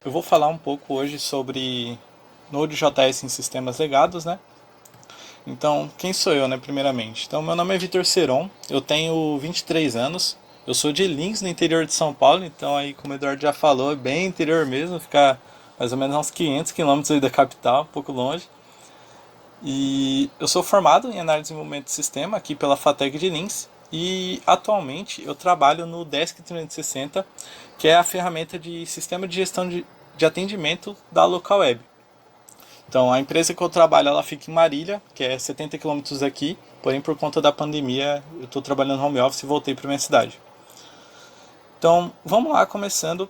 eu vou falar um pouco hoje sobre Node.js em sistemas legados, né? Então, quem sou eu, né, primeiramente? Então, meu nome é Vitor Seron, eu tenho 23 anos, eu sou de Lins, no interior de São Paulo, então aí, como o Eduardo já falou, é bem interior mesmo, fica mais ou menos uns 500 quilômetros aí da capital, um pouco longe. E eu sou formado em análise de desenvolvimento de sistema aqui pela FATEC de Lins, e atualmente eu trabalho no Desk 360, que é a ferramenta de sistema de gestão de atendimento da local web. Então, a empresa que eu trabalho, ela fica em Marília, que é 70 quilômetros daqui, porém por conta da pandemia eu estou trabalhando home office e voltei para minha cidade. Então, vamos lá, começando.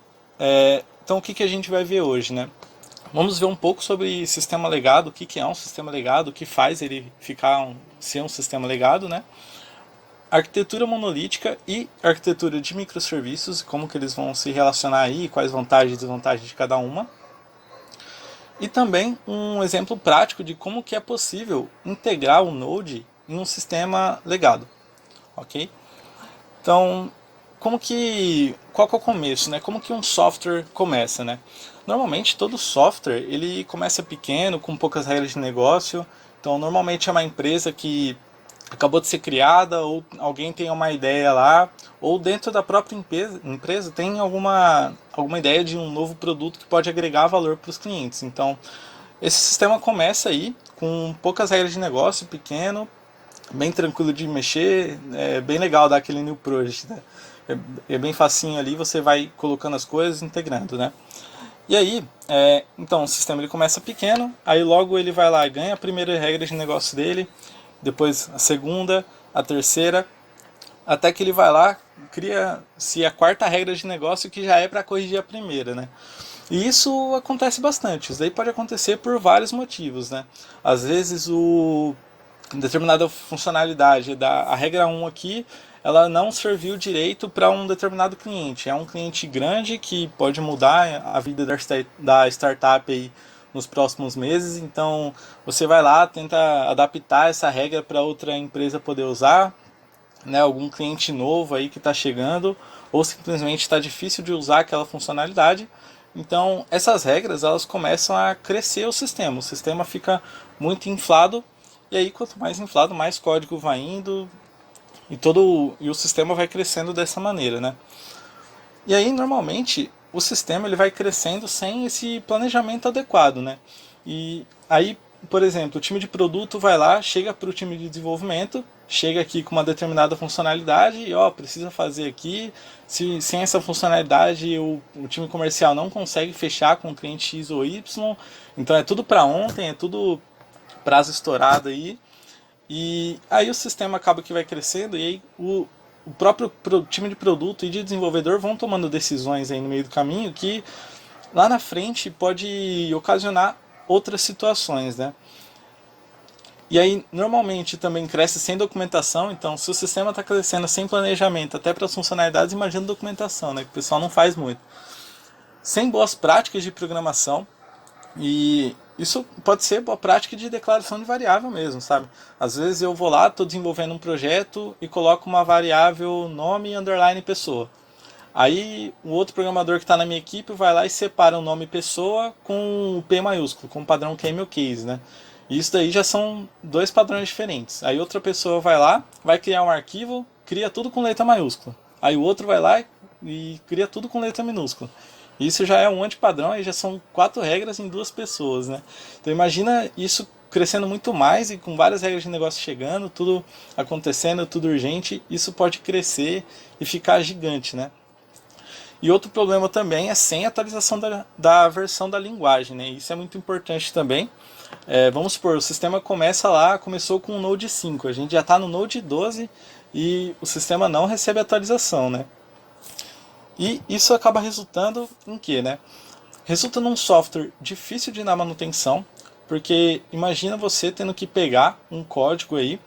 Então, o que a gente vai ver hoje, né? Vamos ver um pouco sobre sistema legado, o que é um sistema legado, o que faz ele ser um sistema legado, né? Arquitetura monolítica e arquitetura de microserviços, como que eles vão se relacionar aí, quais vantagens e desvantagens de cada uma. E também um exemplo prático de como que é possível integrar o Node em um sistema legado, ok? Então, qual que é o começo, né? Como que um software começa, né? Normalmente todo software ele começa pequeno, com poucas regras de negócio. Então, normalmente é uma empresa que acabou de ser criada, ou alguém tem uma ideia lá, ou dentro da própria empresa tem alguma ideia de um novo produto que pode agregar valor para os clientes. Então, esse sistema começa aí com poucas regras de negócio, pequeno, bem tranquilo de mexer, é bem legal dar aquele new project, né? É bem facinho ali, você vai colocando as coisas, integrando, né? E aí, então o sistema ele começa pequeno, aí logo ele vai lá e ganha a primeira regra de negócio dele, depois a segunda, a terceira, até que ele vai lá, cria-se a quarta regra de negócio que já é para corrigir a primeira, né? E isso acontece bastante, isso daí pode acontecer por vários motivos, né? Às vezes determinada funcionalidade a regra 1 aqui, ela não serviu direito para um determinado cliente. É um cliente grande que pode mudar a vida da startup aí nos próximos meses, então você vai lá, tenta adaptar essa regra para outra empresa poder usar, né, algum cliente novo aí que está chegando, ou simplesmente está difícil de usar aquela funcionalidade. Então essas regras elas começam a crescer o sistema fica muito inflado, e aí quanto mais inflado, mais código vai indo, e o sistema vai crescendo dessa maneira, né? E aí normalmente o sistema ele vai crescendo sem esse planejamento adequado, né? E aí, por exemplo, o time de produto vai lá, chega para o time de desenvolvimento, chega aqui com uma determinada funcionalidade e precisa fazer aqui. Se sem essa funcionalidade o time comercial não consegue fechar com o cliente X ou Y, então é tudo para ontem, é tudo prazo estourado aí. E aí o sistema acaba que vai crescendo e aí o próprio time de produto e de desenvolvedor vão tomando decisões aí no meio do caminho que lá na frente pode ocasionar outras situações, né? E aí normalmente também cresce sem documentação, então se o sistema está crescendo sem planejamento até para as funcionalidades, imagina documentação, né? Que o pessoal não faz muito. Sem boas práticas de programação, e isso pode ser boa prática de declaração de variável mesmo, sabe? Às vezes eu vou lá, estou desenvolvendo um projeto e coloco uma variável nome underline pessoa. Aí o outro programador que está na minha equipe vai lá e separa o nome pessoa com o P maiúsculo, com o padrão camel case, né? E isso daí já são dois padrões diferentes. Aí outra pessoa vai lá, vai criar um arquivo, cria tudo com letra maiúscula. Aí o outro vai lá e cria tudo com letra minúscula. Isso já é um antipadrão, aí já são 4 regras em 2 pessoas, né? Então imagina isso crescendo muito mais e com várias regras de negócio chegando, tudo acontecendo, tudo urgente, isso pode crescer e ficar gigante, né? E outro problema também é sem atualização da versão da linguagem, né? Isso é muito importante também. Vamos supor, o sistema começou com o Node 5, a gente já está no Node 12 e o sistema não recebe atualização, né? E isso acaba resultando em quê, né? Resulta num software difícil de dar manutenção, porque imagina você tendo que pegar um código aí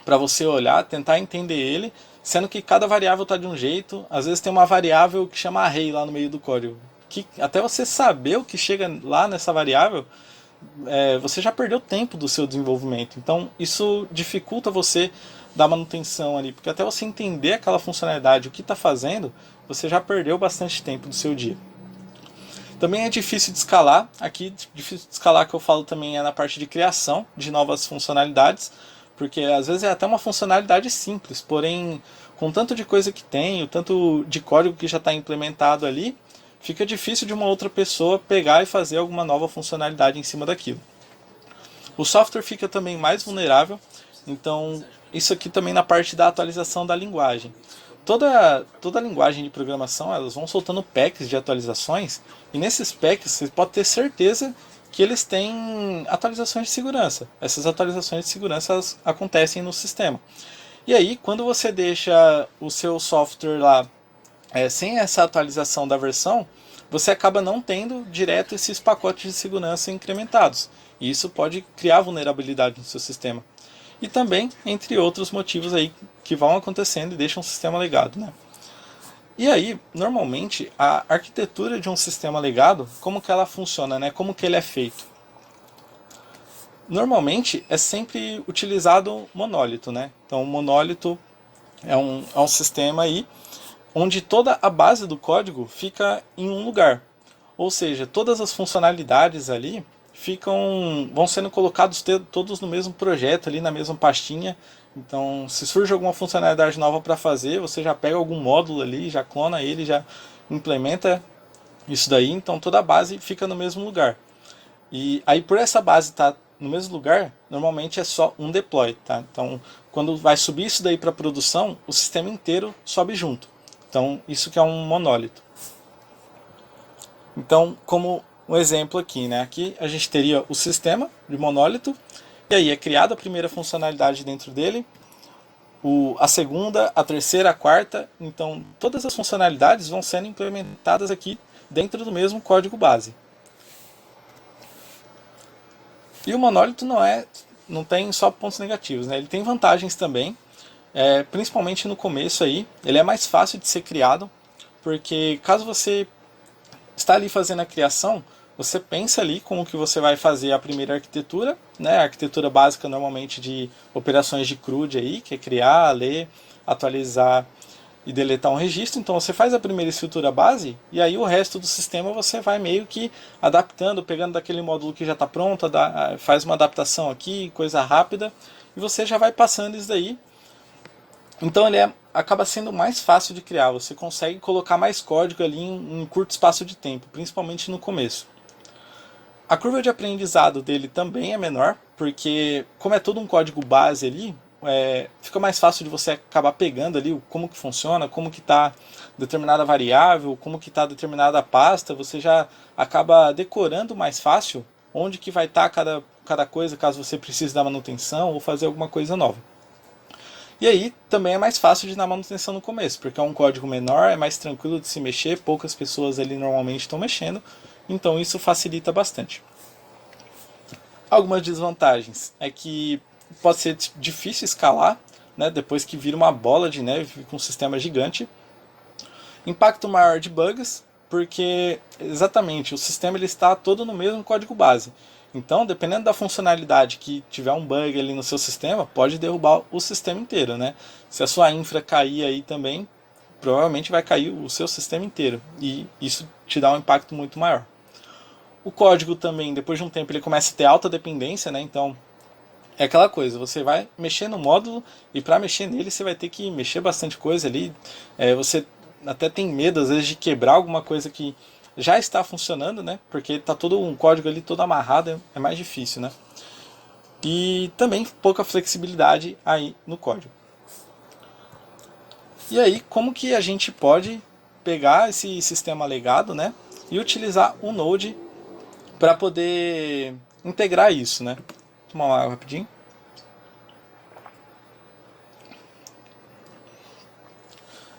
para você olhar, tentar entender ele, sendo que cada variável está de um jeito. Às vezes tem uma variável que chama array lá no meio do código, que até você saber o que chega lá nessa variável, você já perdeu tempo do seu desenvolvimento. Então isso dificulta você dar manutenção ali, porque até você entender aquela funcionalidade, o que está fazendo, você já perdeu bastante tempo do seu dia. Também é difícil de escalar. Aqui, difícil de escalar que eu falo também é na parte de criação de novas funcionalidades, porque às vezes é até uma funcionalidade simples, porém, com tanto de coisa que tem, o tanto de código que já está implementado ali, fica difícil de uma outra pessoa pegar e fazer alguma nova funcionalidade em cima daquilo. O software fica também mais vulnerável, então isso aqui também na parte da atualização da linguagem. Toda linguagem de programação, elas vão soltando packs de atualizações, e nesses packs você pode ter certeza que eles têm atualizações de segurança. Essas atualizações de segurança elas acontecem no sistema. E aí, quando você deixa o seu software lá sem essa atualização da versão, você acaba não tendo direto esses pacotes de segurança incrementados. E isso pode criar vulnerabilidade no seu sistema. E também, entre outros motivos aí que vão acontecendo e deixam o sistema legado, né? E aí, normalmente, a arquitetura de um sistema legado, como que ela funciona, né? Como que ele é feito? Normalmente, é sempre utilizado monólito, né? Então, o monólito é um sistema aí onde toda a base do código fica em um lugar. Ou seja, todas as funcionalidades ali vão sendo colocados todos no mesmo projeto, ali na mesma pastinha. Então, se surge alguma funcionalidade nova para fazer, você já pega algum módulo ali, já clona ele, já implementa isso daí. Então, toda a base fica no mesmo lugar. E aí, por essa base estar no mesmo lugar, normalmente é só um deploy. Tá? Então, quando vai subir isso daí para produção, o sistema inteiro sobe junto. Então, isso que é um monólito. Então, como um exemplo aqui, né? Aqui a gente teria o sistema de monólito, e aí é criada a primeira funcionalidade dentro dele, a segunda, a terceira, a quarta. Então, todas as funcionalidades vão sendo implementadas aqui dentro do mesmo código base. E o monólito não tem só pontos negativos, né? Ele tem vantagens também, principalmente no começo aí. Ele é mais fácil de ser criado, porque caso você está ali fazendo a criação, você pensa ali como que você vai fazer a primeira arquitetura, né? A arquitetura básica normalmente de operações de CRUD aí, que é criar, ler, atualizar e deletar um registro. Então você faz a primeira estrutura base e aí o resto do sistema você vai meio que adaptando, pegando daquele módulo que já está pronto, faz uma adaptação aqui, coisa rápida, e você já vai passando isso daí. Então ele acaba sendo mais fácil de criar, você consegue colocar mais código ali em um curto espaço de tempo, principalmente no começo. A curva de aprendizado dele também é menor, porque como é todo um código base ali, fica mais fácil de você acabar pegando ali como que funciona, como que está determinada variável, como que está determinada pasta, você já acaba decorando mais fácil onde que vai estar cada coisa, caso você precise dar manutenção ou fazer alguma coisa nova. E aí também é mais fácil de dar manutenção no começo, porque é um código menor, é mais tranquilo de se mexer, poucas pessoas ali normalmente estão mexendo, então isso facilita bastante. Algumas desvantagens é que pode ser difícil escalar, né, depois que vira uma bola de neve com um sistema gigante. Impacto maior de bugs, porque exatamente o sistema ele está todo no mesmo código base. Então, dependendo da funcionalidade que tiver um bug ali no seu sistema, pode derrubar o sistema inteiro, né? Se a sua infra cair aí também, provavelmente vai cair o seu sistema inteiro. E isso te dá um impacto muito maior. O código também, depois de um tempo, ele começa a ter alta dependência, né? Então, é aquela coisa, você vai mexer no módulo e para mexer nele você vai ter que mexer bastante coisa ali. Você até tem medo, às vezes, de quebrar alguma coisa que já está funcionando, né? Porque está todo um código ali todo amarrado, é mais difícil, né? E também pouca flexibilidade aí no código. E aí, como que a gente pode pegar esse sistema legado, né? E utilizar o Node para poder integrar isso, né? Vou tomar uma água rapidinho.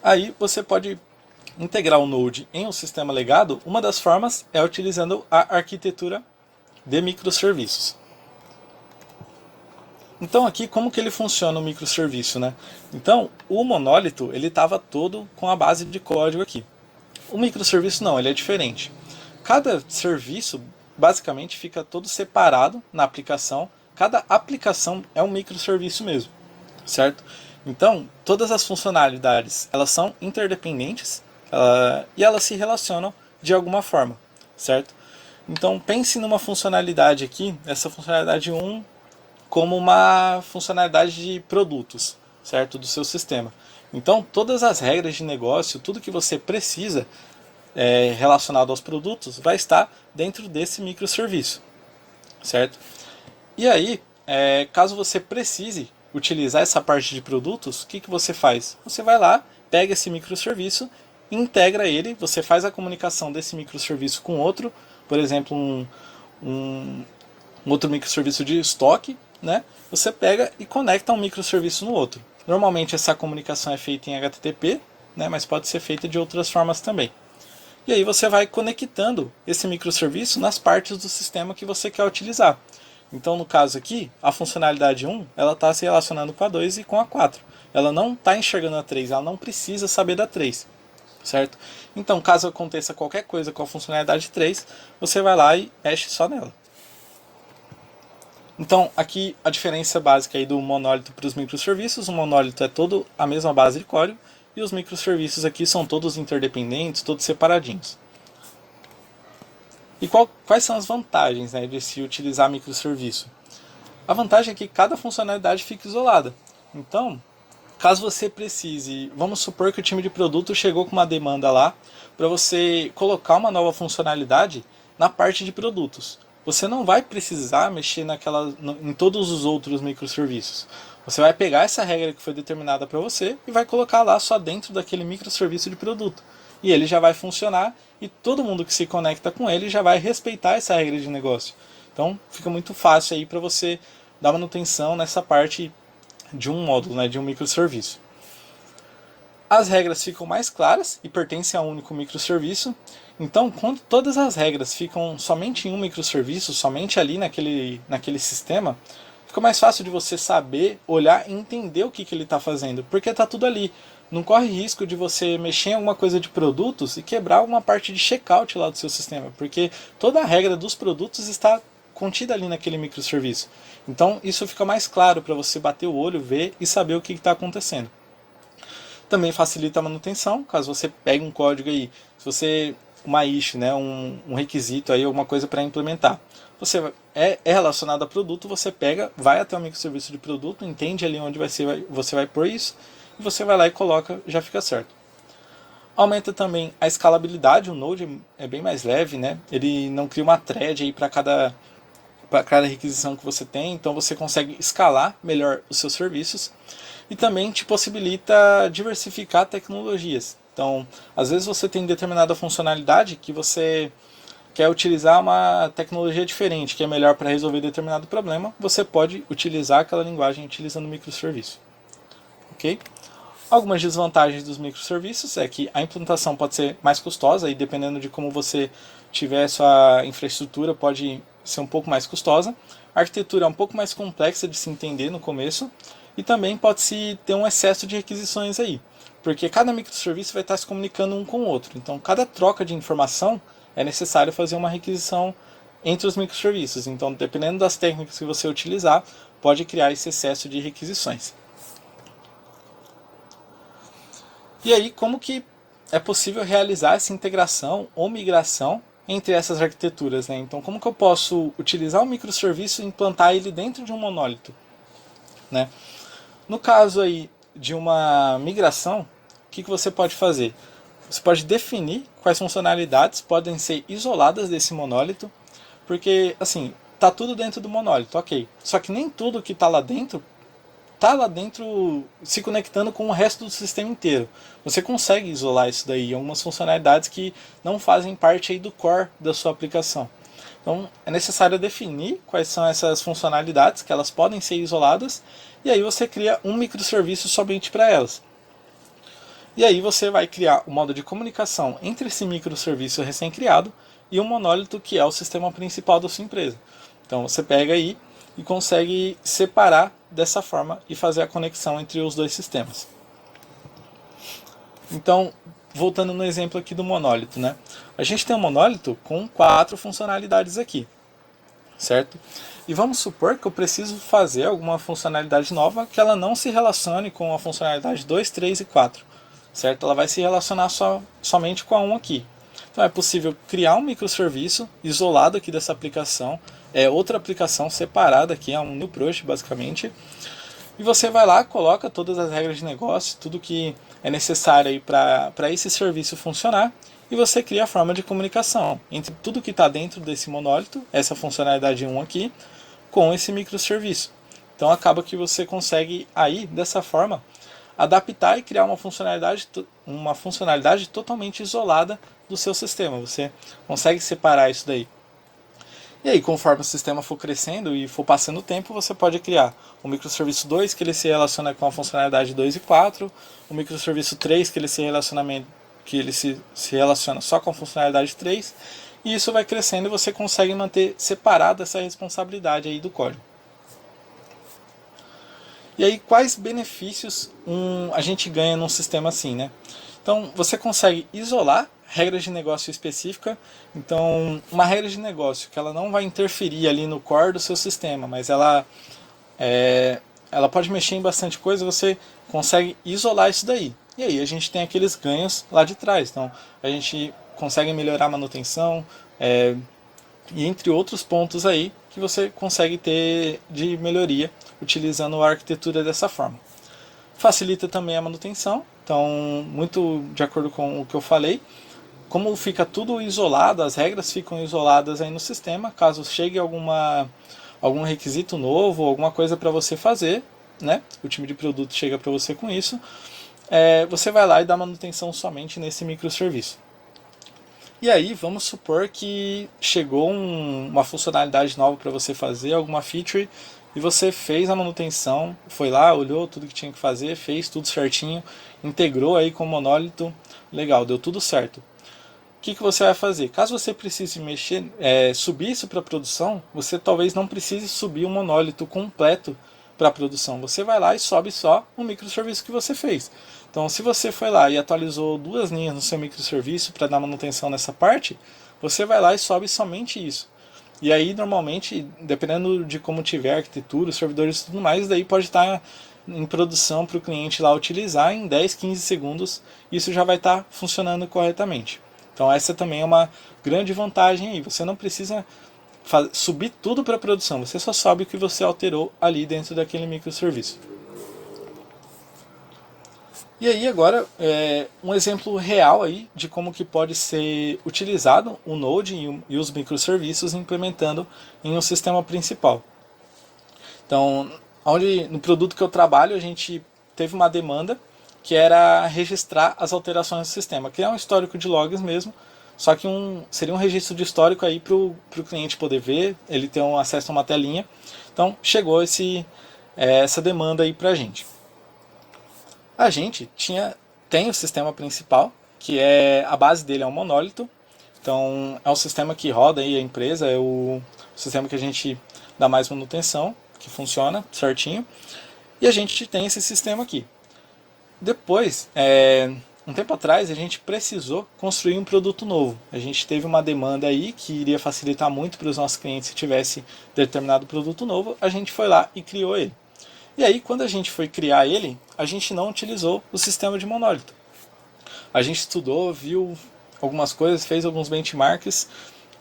Aí você pode integrar o Node em um sistema legado. Uma das formas é utilizando a arquitetura de microserviços. Então aqui como que ele funciona o microserviço, né? Então o monólito ele estava todo com a base de código aqui. O microserviço não, ele é diferente. Cada serviço basicamente fica todo separado na aplicação. Cada aplicação é um microserviço mesmo, certo? Então todas as funcionalidades elas são interdependentes e elas se relacionam de alguma forma, certo? Então pense numa funcionalidade aqui, essa funcionalidade 1, como uma funcionalidade de produtos, certo? Do seu sistema. Então todas as regras de negócio, tudo que você precisa relacionado aos produtos, vai estar dentro desse microserviço, certo? E aí, caso você precise utilizar essa parte de produtos, o que você faz? Você vai lá, pega esse microserviço, integra ele, você faz a comunicação desse microserviço com outro, por exemplo, um outro microserviço de estoque, né? Você pega e conecta um microserviço no outro. Normalmente essa comunicação é feita em HTTP, né? Mas pode ser feita de outras formas também. E aí você vai conectando esse microserviço nas partes do sistema que você quer utilizar. Então, no caso aqui, a funcionalidade 1, ela está se relacionando com a 2 e com a 4. Ela não está enxergando a 3, ela não precisa saber da 3, certo? Então, caso aconteça qualquer coisa com a funcionalidade 3, você vai lá e mexe só nela. Então, aqui a diferença básica aí do monólito para os microserviços. O monólito é todo a mesma base de código e os microserviços aqui são todos interdependentes, todos separadinhos. E quais são as vantagens, né, de se utilizar microserviço? A vantagem é que cada funcionalidade fica isolada. Então, caso você precise, vamos supor que o time de produto chegou com uma demanda lá para você colocar uma nova funcionalidade na parte de produtos. Você não vai precisar mexer em todos os outros microserviços. Você vai pegar essa regra que foi determinada para você e vai colocar lá só dentro daquele microserviço de produto. E ele já vai funcionar e todo mundo que se conecta com ele já vai respeitar essa regra de negócio. Então fica muito fácil aí para você dar manutenção nessa parte de um módulo, né, de um microserviço. As regras ficam mais claras e pertencem a um único microserviço. Então, quando todas as regras ficam somente em um microserviço, somente ali naquele sistema, fica mais fácil de você saber, olhar e entender o que ele está fazendo, porque está tudo ali. Não corre risco de você mexer em alguma coisa de produtos e quebrar alguma parte de checkout lá do seu sistema, porque toda a regra dos produtos está contida ali naquele microserviço. Então isso fica mais claro para você bater o olho, ver e saber o que está acontecendo. Também facilita a manutenção, caso você pegue um código aí, se você uma issue, né, um requisito aí, alguma coisa para implementar. Você é relacionado a produto, você pega, vai até o microserviço de produto, entende ali onde você vai pôr isso, e você vai lá e coloca, já fica certo. Aumenta também a escalabilidade, o Node é bem mais leve, né? Ele não cria uma thread aí para cada requisição que você tem, então você consegue escalar melhor os seus serviços e também te possibilita diversificar tecnologias. Então, às vezes você tem determinada funcionalidade que você quer utilizar uma tecnologia diferente, que é melhor para resolver determinado problema, você pode utilizar aquela linguagem utilizando microserviço. Ok? Algumas desvantagens dos microserviços é que a implantação pode ser mais custosa e dependendo de como você tiver sua infraestrutura pode ser um pouco mais custosa. A arquitetura é um pouco mais complexa de se entender no começo e também pode-se ter um excesso de requisições aí, porque cada microserviço vai estar se comunicando um com o outro. Então, cada troca de informação é necessário fazer uma requisição entre os microserviços. Então, dependendo das técnicas que você utilizar, pode criar esse excesso de requisições. E aí, como que é possível realizar essa integração ou migração entre essas arquiteturas, né? Então, como que eu posso utilizar um microserviço e implantar ele dentro de um monólito, né? No caso aí de uma migração, o que você pode fazer? Você pode definir quais funcionalidades podem ser isoladas desse monólito, porque, assim, tá tudo dentro do monólito, ok. Só que nem tudo que está lá dentro se conectando com o resto do sistema inteiro. Você consegue isolar isso daí, algumas funcionalidades que não fazem parte aí do core da sua aplicação. Então é necessário definir quais são essas funcionalidades, que elas podem ser isoladas, e aí você cria um microserviço somente para elas. E aí você vai criar o modo de comunicação entre esse microserviço recém-criado e o monólito que é o sistema principal da sua empresa. Então você pega aí e consegue separar dessa forma e fazer a conexão entre os dois sistemas. Então, voltando no exemplo aqui do monólito, né? A gente tem um monólito com 4 funcionalidades aqui, certo? E vamos supor que eu preciso fazer alguma funcionalidade nova que ela não se relacione com a funcionalidade 2, 3 e 4, certo? Ela vai se relacionar somente com a 1 aqui. Então Então é possível criar um microserviço isolado aqui dessa aplicação, é outra aplicação separada aqui, é um new project basicamente, e você vai lá, coloca todas as regras de negócio, tudo que é necessário para esse serviço funcionar, e você cria a forma de comunicação entre tudo que está dentro desse monólito, essa funcionalidade 1 aqui, com esse microserviço. Então acaba que você consegue aí, dessa forma, adaptar e criar uma funcionalidade totalmente isolada do seu sistema. Você consegue separar isso daí. E aí, conforme o sistema for crescendo e for passando o tempo, você pode criar o microserviço 2, que ele se relaciona com a funcionalidade 2 e 4, o microserviço 3, que ele se relaciona só com a funcionalidade 3, e isso vai crescendo e você consegue manter separada essa responsabilidade aí do código. E aí, quais benefícios a gente ganha num sistema assim, né? Então, você consegue isolar regras de negócio específica. Então, uma regra de negócio que ela não vai interferir ali no core do seu sistema, mas ela pode mexer em bastante coisa, você consegue isolar isso daí. E aí a gente tem aqueles ganhos lá de trás. Então, a gente consegue melhorar a manutenção, e entre outros pontos aí que você consegue ter de melhoria utilizando a arquitetura dessa forma. Facilita também a manutenção, então muito de acordo com o que eu falei, como fica tudo isolado, as regras ficam isoladas aí no sistema, caso chegue algum requisito novo, alguma coisa para você fazer, né? O time de produto chega para você com isso, você vai lá e dá manutenção somente nesse microserviço. E aí, vamos supor que chegou uma funcionalidade nova para você fazer, alguma feature, e você fez a manutenção, foi lá, olhou tudo que tinha que fazer, fez tudo certinho, integrou aí com o monólito, legal, deu tudo certo. O que você vai fazer? Caso você precise subir isso para produção, você talvez não precise subir o monólito completo para a produção. Você vai lá e sobe só o microserviço que você fez. Então, se você foi lá e atualizou 2 linhas no seu microserviço para dar manutenção nessa parte, você vai lá e sobe somente isso. E aí, normalmente, dependendo de como tiver a arquitetura, os servidores e tudo mais, daí pode estar em produção para o cliente lá utilizar em 10, 15 segundos, isso já vai estar funcionando corretamente. Então essa também é uma grande vantagem aí. Você não precisa subir tudo para a produção, você só sobe o que você alterou ali dentro daquele microserviço. E aí agora um exemplo real aí de como que pode ser utilizado o Node e os microserviços implementando em um sistema principal. Então, no produto que eu trabalho, a gente teve uma demanda que era registrar as alterações do sistema, criar um histórico de logs mesmo, só que seria um registro de histórico aí para o cliente poder ver, ele ter um acesso a uma telinha. Então chegou essa demanda aí para a gente. A gente tem o sistema principal, que a base dele é um monólito, então é o sistema que roda aí a empresa, é o sistema que a gente dá mais manutenção, que funciona certinho, e a gente tem esse sistema aqui. Depois, um tempo atrás, a gente precisou construir um produto novo. A gente teve uma demanda aí que iria facilitar muito para os nossos clientes se tivesse determinado produto novo. A gente foi lá e criou ele. E aí, quando a gente foi criar ele, a gente não utilizou o sistema de monólito. A gente estudou, viu algumas coisas, fez alguns benchmarks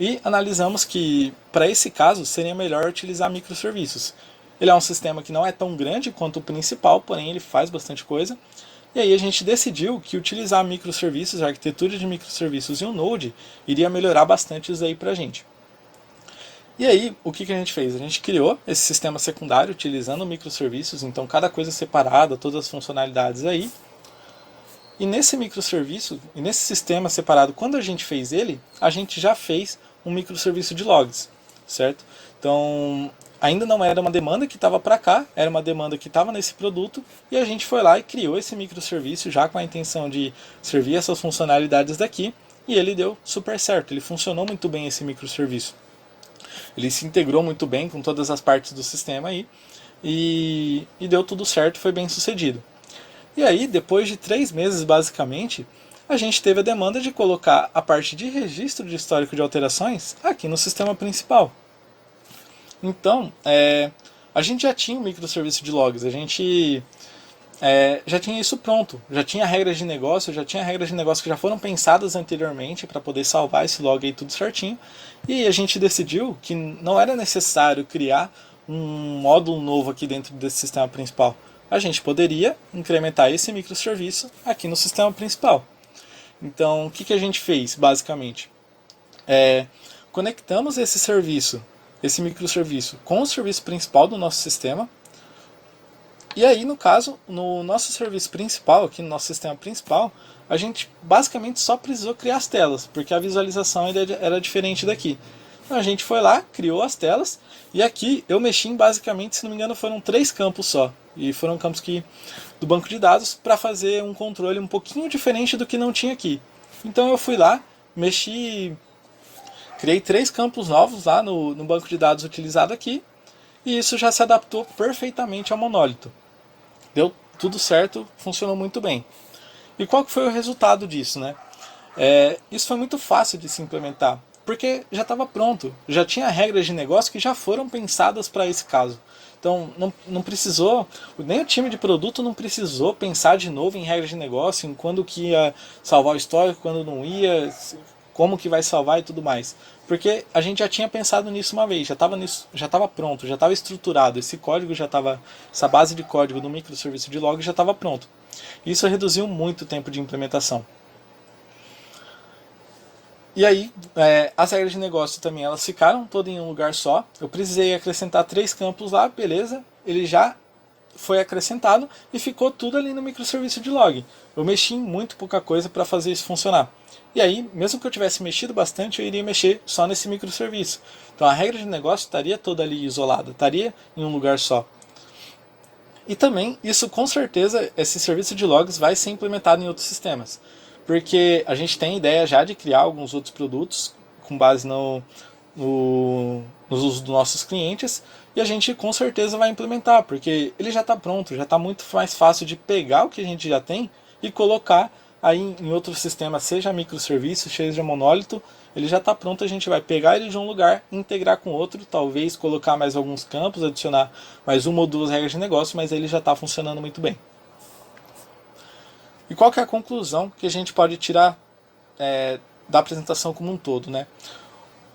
e analisamos que, para esse caso, seria melhor utilizar microserviços. Ele é um sistema que não é tão grande quanto o principal, porém ele faz bastante coisa. E aí a gente decidiu que utilizar microserviços, a arquitetura de microserviços e o Node iria melhorar bastante isso aí pra gente. E aí, o que a gente fez? A gente criou esse sistema secundário utilizando microserviços, então cada coisa separada, todas as funcionalidades aí. E nesse microserviço, e nesse sistema separado, quando a gente fez ele, a gente já fez um microserviço de logs, certo? Então, ainda não era uma demanda que estava para cá, era uma demanda que estava nesse produto, e a gente foi lá e criou esse microserviço já com a intenção de servir essas funcionalidades daqui, e ele deu super certo, ele funcionou muito bem esse microserviço. Ele se integrou muito bem com todas as partes do sistema aí, e deu tudo certo, foi bem sucedido. E aí, depois de 3 meses basicamente, a gente teve a demanda de colocar a parte de registro de histórico de alterações aqui no sistema principal. Então, a gente já tinha um microserviço de logs, a gente já tinha isso pronto, já tinha regras de negócio, que já foram pensadas anteriormente para poder salvar esse log aí tudo certinho. E a gente decidiu que não era necessário criar um módulo novo aqui dentro desse sistema principal. A gente poderia incrementar esse microserviço aqui no sistema principal. Então, o que a gente fez, basicamente? Conectamos esse microserviço, com o serviço principal do nosso sistema. E aí, no caso, no nosso serviço principal, aqui no nosso sistema principal, a gente basicamente só precisou criar as telas, porque a visualização ainda era diferente daqui. Então a gente foi lá, criou as telas, e aqui eu mexi em basicamente, se não me engano, foram 3 campos só. E foram campos do banco de dados para fazer um controle um pouquinho diferente do que não tinha aqui. Então eu fui lá, mexi, criei 3 campos novos lá no banco de dados utilizado aqui, e isso já se adaptou perfeitamente ao monólito. Deu tudo certo, funcionou muito bem. E qual que foi o resultado disso, né? Isso foi muito fácil de se implementar, porque já estava pronto, já tinha regras de negócio que já foram pensadas para esse caso. Então não precisou, nem o time de produto não precisou pensar de novo em regras de negócio, em quando que ia salvar o histórico, quando não ia, como que vai salvar e tudo mais. Porque a gente já tinha pensado nisso uma vez, já estava pronto, já estava estruturado, essa base de código do microserviço de log já estava pronto. Isso reduziu muito o tempo de implementação. E aí, as regras de negócio também, elas ficaram todas em um lugar só. Eu precisei acrescentar 3 campos lá, beleza, ele já foi acrescentado e ficou tudo ali no microserviço de log. Eu mexi em muito pouca coisa para fazer isso funcionar. E aí, mesmo que eu tivesse mexido bastante, eu iria mexer só nesse microserviço. Então a regra de negócio estaria toda ali isolada, estaria em um lugar só. E também, isso com certeza, esse serviço de logs vai ser implementado em outros sistemas. Porque a gente tem ideia já de criar alguns outros produtos com base nos usos dos nossos clientes, e a gente com certeza vai implementar, porque ele já está pronto, já está muito mais fácil de pegar o que a gente já tem e colocar aí em outro sistema, seja microserviço, seja monólito, ele já está pronto, a gente vai pegar ele de um lugar, integrar com outro, talvez colocar mais alguns campos, adicionar mais uma ou duas regras de negócio, mas ele já está funcionando muito bem. E qual que é a conclusão que a gente pode tirar da apresentação como um todo, né?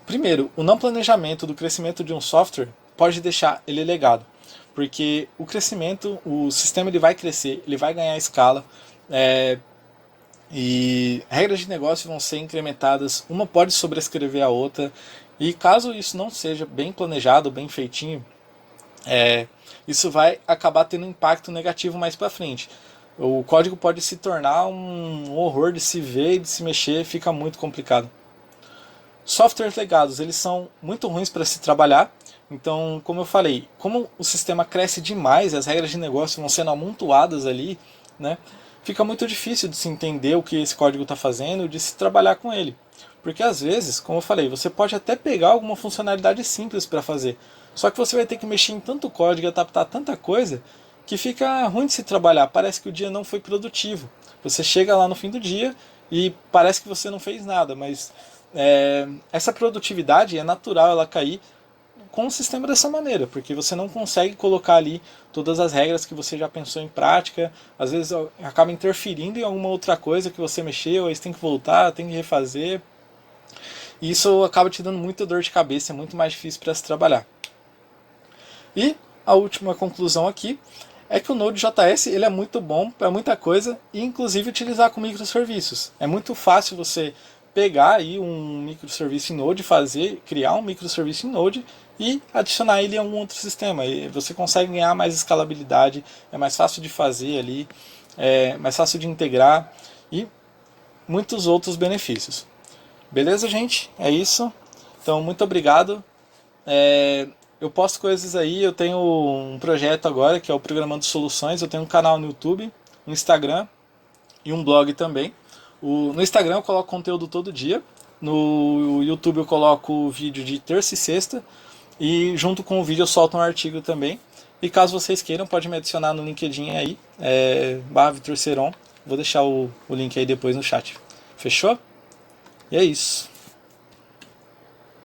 Primeiro, o não planejamento do crescimento de um software pode deixar ele legado, porque o crescimento, o sistema ele vai crescer, ele vai ganhar escala, e regras de negócio vão ser incrementadas, uma pode sobrescrever a outra, e caso isso não seja bem planejado, bem feitinho, isso vai acabar tendo um impacto negativo mais para frente. O código pode se tornar um horror de se ver e de se mexer, fica muito complicado. Softwares legados, eles são muito ruins para se trabalhar, então, como eu falei, como o sistema cresce demais, as regras de negócio vão sendo amontoadas ali, né, fica muito difícil de se entender o que esse código está fazendo e de se trabalhar com ele. Porque às vezes, como eu falei, você pode até pegar alguma funcionalidade simples para fazer, só que você vai ter que mexer em tanto código e adaptar tanta coisa que fica ruim de se trabalhar, parece que o dia não foi produtivo. Você chega lá no fim do dia e parece que você não fez nada, mas essa produtividade é natural ela cair com o sistema dessa maneira, porque você não consegue colocar ali todas as regras que você já pensou em prática, às vezes acaba interferindo em alguma outra coisa que você mexeu, aí você tem que voltar, tem que refazer, e isso acaba te dando muita dor de cabeça, é muito mais difícil para se trabalhar. E a última conclusão aqui é que o Node.js ele é muito bom para muita coisa, e inclusive utilizar com microserviços. É muito fácil você pegar aí um microserviço em Node, criar um microserviço em Node e adicionar ele a um outro sistema. E você consegue ganhar mais escalabilidade, é mais fácil de fazer ali, é mais fácil de integrar e muitos outros benefícios. Beleza, gente? É isso. Então, muito obrigado. Eu posto coisas aí, eu tenho um projeto agora que é o Programando Soluções, eu tenho um canal no YouTube, um Instagram e um blog também. No Instagram eu coloco conteúdo todo dia, no YouTube eu coloco vídeo de terça e sexta, e junto com o vídeo eu solto um artigo também. E caso vocês queiram, pode me adicionar no LinkedIn aí, @VitorSeron. Vou deixar o link aí depois no chat. Fechou? E é isso.